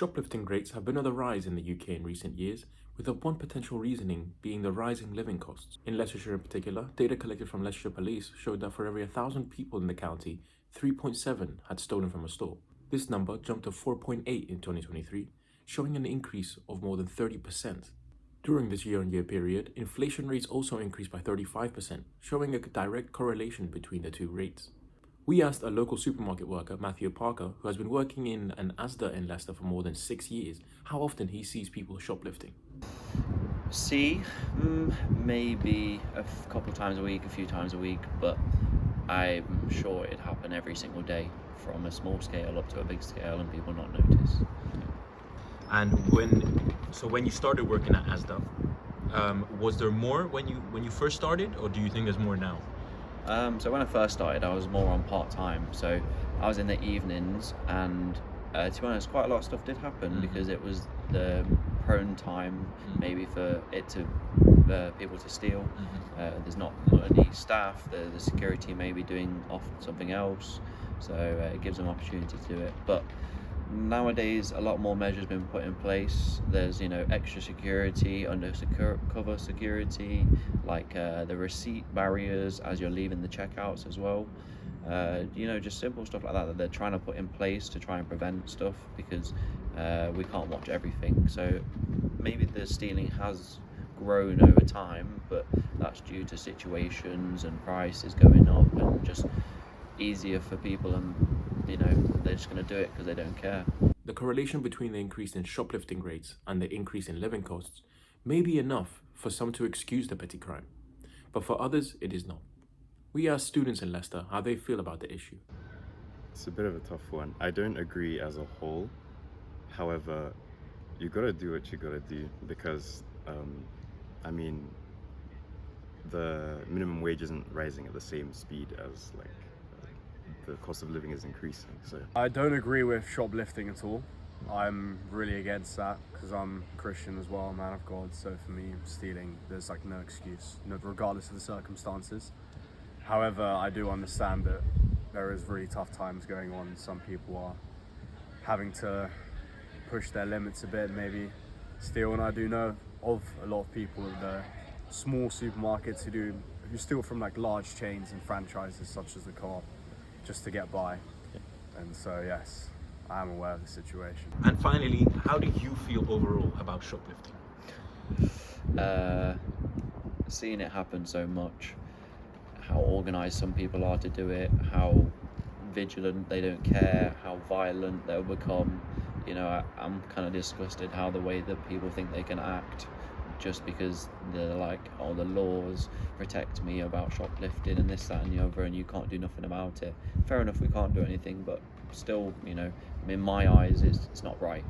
Shoplifting rates have been on the rise in the UK in recent years, with the one potential reasoning being the rising living costs. In Leicestershire in particular, data collected from Leicestershire Police showed that for every 1,000 people in the county, 3.7 had stolen from a store. This number jumped to 4.8 in 2023, showing an increase of more than 30%. During this year-on-year period, inflation rates also increased by 35%, showing a direct correlation between the two rates. We asked a local supermarket worker, Matthew Parker, who has been working in an Asda in Leicester for more than 6 years, how often he sees people shoplifting. Maybe a couple times a week, a few times a week, but I'm sure it'd happen every single day, from a small scale up to a big scale, and people not notice. And when you started working at Asda, was there more when you first started, or do you think there's more now? So when I first started, I was more on part-time, so I was in the evenings, and to be honest, quite a lot of stuff did happen because it was the prone time maybe for it to people to steal. There's not any staff, the security may be doing off something else, so it gives them opportunity to do it. But nowadays, a lot more measures been put in place. There's extra security, undercover security, like the receipt barriers as you're leaving the checkouts as well. Just simple stuff like that they're trying to put in place to try and prevent stuff, because we can't watch everything. So maybe the stealing has grown over time, but that's due to situations and prices going up and just easier for people, and they're just going to do it because they don't care. The correlation between the increase in shoplifting rates and the increase in living costs may be enough for some to excuse the petty crime, but for others it is not. We asked students in Leicester how they feel about the issue. It's a bit of a tough one. I don't agree as a whole. However, you gotta do what you gotta do, because the minimum wage isn't rising at the same speed as the cost of living is increasing. So I don't agree with shoplifting at all. I'm really against that because I'm Christian as well, a man of God. So for me, stealing, there's no excuse, regardless of the circumstances. However, I do understand that there is really tough times going on. Some people are having to push their limits a bit, maybe steal. And I do know of a lot of people in the small supermarkets who steal from large chains and franchises such as the Co-op, just to get by. And so yes, I am aware of the situation. And finally, how do you feel overall about shoplifting? Seeing it happen so much, how organised some people are to do it, how vigilant they don't care, how violent they'll become. I'm kind of disgusted how the way that people think they can act just because they're like, oh, the laws protect me about shoplifting and this, that and the other, and you can't do nothing about it. Fair enough, we can't do anything, but still, in my eyes, it's not right.